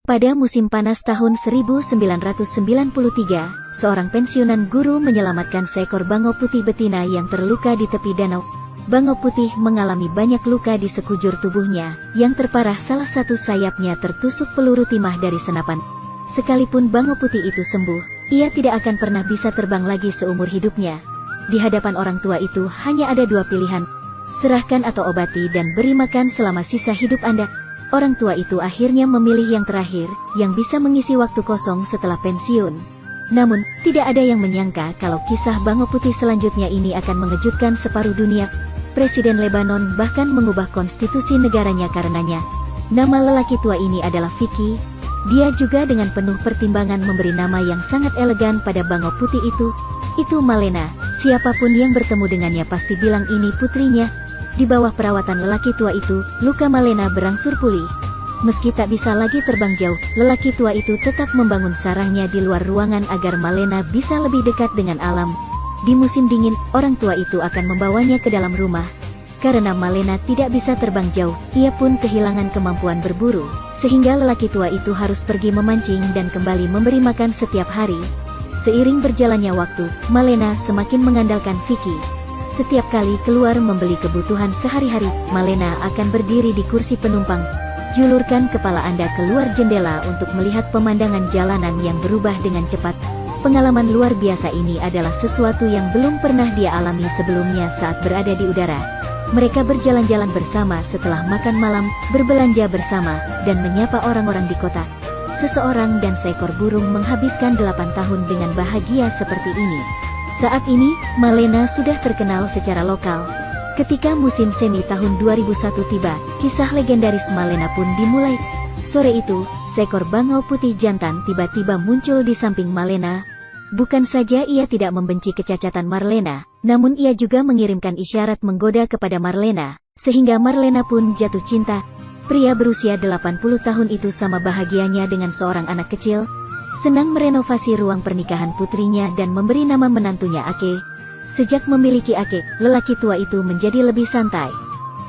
Pada musim panas tahun 1993, seorang pensiunan guru menyelamatkan seekor bangau putih betina yang terluka di tepi danau. Bangau putih mengalami banyak luka di sekujur tubuhnya, yang terparah salah satu sayapnya tertusuk peluru timah dari senapan. Sekalipun bangau putih itu sembuh, ia tidak akan pernah bisa terbang lagi seumur hidupnya. Di hadapan orang tua itu hanya ada dua pilihan, serahkan atau obati dan beri makan selama sisa hidup Anda. Orang tua itu akhirnya memilih yang terakhir, yang bisa mengisi waktu kosong setelah pensiun. Namun, tidak ada yang menyangka kalau kisah bangau putih selanjutnya ini akan mengejutkan separuh dunia. Presiden Lebanon bahkan mengubah konstitusi negaranya karenanya. Nama lelaki tua ini adalah Vicky. Dia juga dengan penuh pertimbangan memberi nama yang sangat elegan pada bangau putih itu Malena. Siapapun yang bertemu dengannya pasti bilang ini putrinya. Di bawah perawatan lelaki tua itu, luka Malena berangsur pulih. Meski tak bisa lagi terbang jauh, lelaki tua itu tetap membangun sarangnya di luar ruangan agar Malena bisa lebih dekat dengan alam. Di musim dingin, orang tua itu akan membawanya ke dalam rumah. Karena Malena tidak bisa terbang jauh, ia pun kehilangan kemampuan berburu, sehingga lelaki tua itu harus pergi memancing dan kembali memberi makan setiap hari. Seiring berjalannya waktu, Malena semakin mengandalkan Vicky. Setiap kali keluar membeli kebutuhan sehari-hari, Malena akan berdiri di kursi penumpang. Julurkan kepala Anda keluar jendela untuk melihat pemandangan jalanan yang berubah dengan cepat. Pengalaman luar biasa ini adalah sesuatu yang belum pernah dia alami sebelumnya saat berada di udara. Mereka berjalan-jalan bersama setelah makan malam, berbelanja bersama, dan menyapa orang-orang di kota. Seseorang dan seekor burung menghabiskan 8 tahun dengan bahagia seperti ini. Saat ini, Malena sudah terkenal secara lokal. Ketika musim semi tahun 2001 tiba, kisah legendaris Malena pun dimulai. Sore itu, seekor bangau putih jantan tiba-tiba muncul di samping Malena. Bukan saja ia tidak membenci kecacatan Malena, namun ia juga mengirimkan isyarat menggoda kepada Malena, sehingga Malena pun jatuh cinta. Pria berusia 80 tahun itu sama bahagianya dengan seorang anak kecil. Senang merenovasi ruang pernikahan putrinya dan memberi nama menantunya Ake. Sejak memiliki Ake, lelaki tua itu menjadi lebih santai.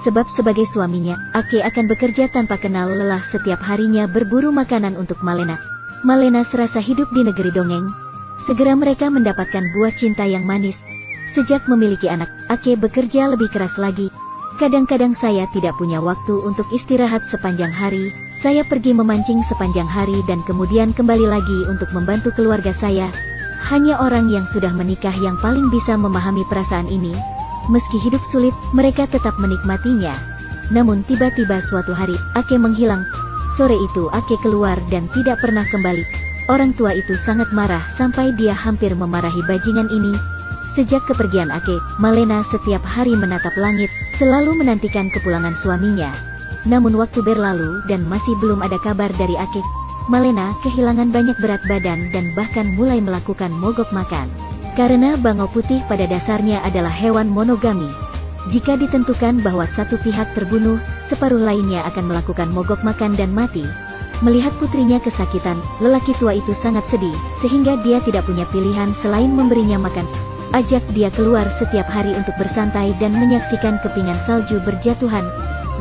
Sebab sebagai suaminya, Ake akan bekerja tanpa kenal lelah setiap harinya berburu makanan untuk Malena. Malena serasa hidup di negeri dongeng. Segera mereka mendapatkan buah cinta yang manis. Sejak memiliki anak, Ake bekerja lebih keras lagi. Kadang-kadang saya tidak punya waktu untuk istirahat sepanjang hari. Saya pergi memancing sepanjang hari dan kemudian kembali lagi untuk membantu keluarga saya. Hanya orang yang sudah menikah yang paling bisa memahami perasaan ini. Meski hidup sulit, mereka tetap menikmatinya. Namun tiba-tiba suatu hari, Ake menghilang. Sore itu Ake keluar dan tidak pernah kembali. Orang tua itu sangat marah sampai dia hampir memarahi bajingan ini. Sejak kepergian Ake, Malena setiap hari menatap langit, selalu menantikan kepulangan suaminya. Namun waktu berlalu dan masih belum ada kabar dari Ake. Malena kehilangan banyak berat badan dan bahkan mulai melakukan mogok makan. Karena bangau putih pada dasarnya adalah hewan monogami. Jika ditentukan bahwa satu pihak terbunuh, separuh lainnya akan melakukan mogok makan dan mati. Melihat putrinya kesakitan, lelaki tua itu sangat sedih, sehingga dia tidak punya pilihan selain memberinya makan. Ajak dia keluar setiap hari untuk bersantai dan menyaksikan kepingan salju berjatuhan.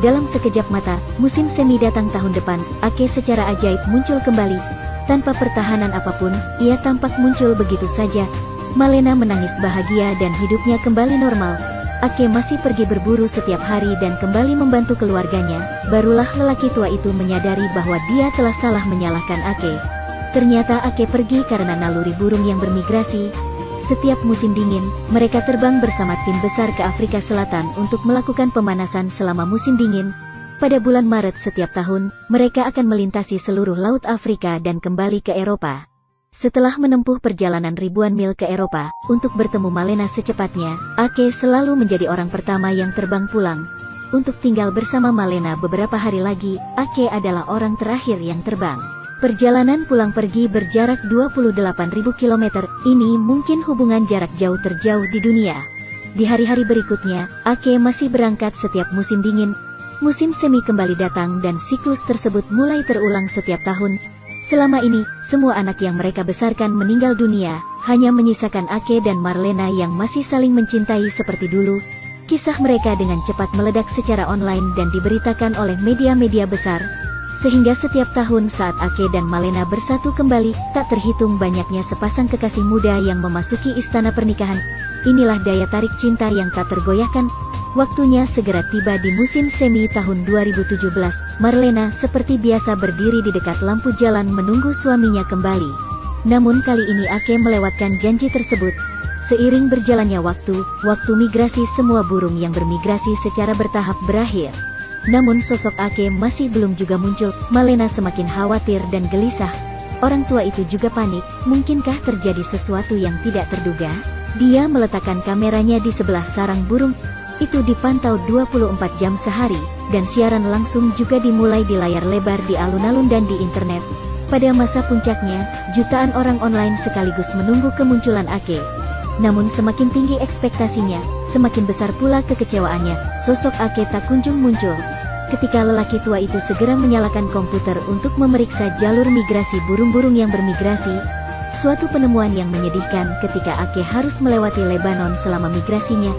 Dalam sekejap mata, musim semi datang tahun depan. Ake secara ajaib muncul kembali. Tanpa pertahanan apapun, ia tampak muncul begitu saja. Malena menangis bahagia dan hidupnya kembali normal. Ake masih pergi berburu setiap hari dan kembali membantu keluarganya. Barulah lelaki tua itu menyadari bahwa dia telah salah menyalahkan Ake. Ternyata Ake pergi karena naluri burung yang bermigrasi. Setiap musim dingin, mereka terbang bersama tim besar ke Afrika Selatan untuk melakukan pemanasan selama musim dingin. Pada bulan Maret setiap tahun, mereka akan melintasi seluruh Laut Afrika dan kembali ke Eropa. Setelah menempuh perjalanan ribuan mil ke Eropa, untuk bertemu Malena secepatnya, Ake selalu menjadi orang pertama yang terbang pulang. Untuk tinggal bersama Malena beberapa hari lagi, Ake adalah orang terakhir yang terbang. Perjalanan pulang pergi berjarak 28.000 km, ini mungkin hubungan jarak jauh terjauh di dunia. Di hari-hari berikutnya, Ake masih berangkat setiap musim dingin. Musim semi kembali datang dan siklus tersebut mulai terulang setiap tahun. Selama ini, semua anak yang mereka besarkan meninggal dunia, hanya menyisakan Ake dan Malena yang masih saling mencintai seperti dulu. Kisah mereka dengan cepat meledak secara online dan diberitakan oleh media-media besar. Sehingga setiap tahun saat Ake dan Malena bersatu kembali, tak terhitung banyaknya sepasang kekasih muda yang memasuki istana pernikahan. Inilah daya tarik cinta yang tak tergoyahkan. Waktunya segera tiba di musim semi tahun 2017. Marlena seperti biasa berdiri di dekat lampu jalan menunggu suaminya kembali. Namun kali ini Ake melewatkan janji tersebut. Seiring berjalannya waktu migrasi semua burung yang bermigrasi secara bertahap berakhir. Namun sosok Ake masih belum juga muncul. Malena semakin khawatir dan gelisah. Orang tua itu juga panik, mungkinkah terjadi sesuatu yang tidak terduga? Dia meletakkan kameranya di sebelah sarang burung. Itu dipantau 24 jam sehari, dan siaran langsung juga dimulai di layar lebar di alun-alun dan di internet. Pada masa puncaknya, jutaan orang online sekaligus menunggu kemunculan Ake. Namun semakin tinggi ekspektasinya, semakin besar pula kekecewaannya. Sosok Ake tak kunjung muncul. Ketika lelaki tua itu segera menyalakan komputer untuk memeriksa jalur migrasi burung-burung yang bermigrasi, suatu penemuan yang menyedihkan ketika Ake harus melewati Lebanon selama migrasinya.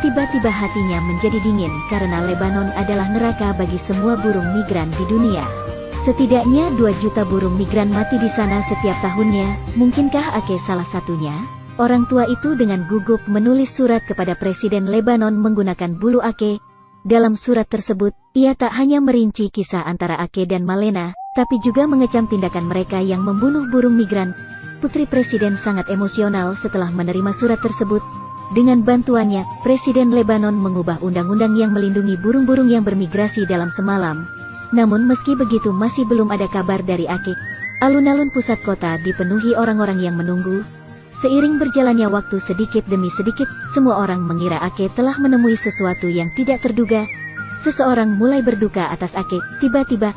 Tiba-tiba hatinya menjadi dingin karena Lebanon adalah neraka bagi semua burung migran di dunia. Setidaknya 2 juta burung migran mati di sana setiap tahunnya. Mungkinkah Ake salah satunya? Orang tua itu dengan gugup menulis surat kepada Presiden Lebanon menggunakan bulu Ake. Dalam surat tersebut, ia tak hanya merinci kisah antara Ake dan Malena, tapi juga mengecam tindakan mereka yang membunuh burung migran. Putri Presiden sangat emosional setelah menerima surat tersebut. Dengan bantuannya, Presiden Lebanon mengubah undang-undang yang melindungi burung-burung yang bermigrasi dalam semalam. Namun meski begitu masih belum ada kabar dari Ake. Alun-alun pusat kota dipenuhi orang-orang yang menunggu. Seiring berjalannya waktu sedikit demi sedikit, semua orang mengira Ake telah menemui sesuatu yang tidak terduga. Seseorang mulai berduka atas Ake. Tiba-tiba,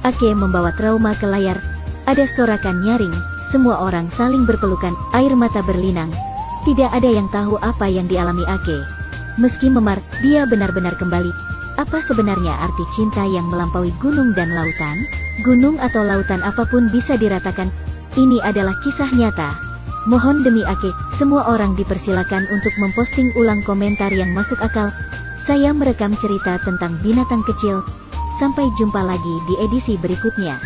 Ake membawa trauma ke layar. Ada sorakan nyaring, semua orang saling berpelukan, air mata berlinang. Tidak ada yang tahu apa yang dialami Ake. Meski memar, dia benar-benar kembali. Apa sebenarnya arti cinta yang melampaui gunung dan lautan? Gunung atau lautan apapun bisa diratakan. Ini adalah kisah nyata. Mohon demi Ake, semua orang dipersilakan untuk memposting ulang komentar yang masuk akal. Saya merekam cerita tentang binatang kecil. Sampai jumpa lagi di edisi berikutnya.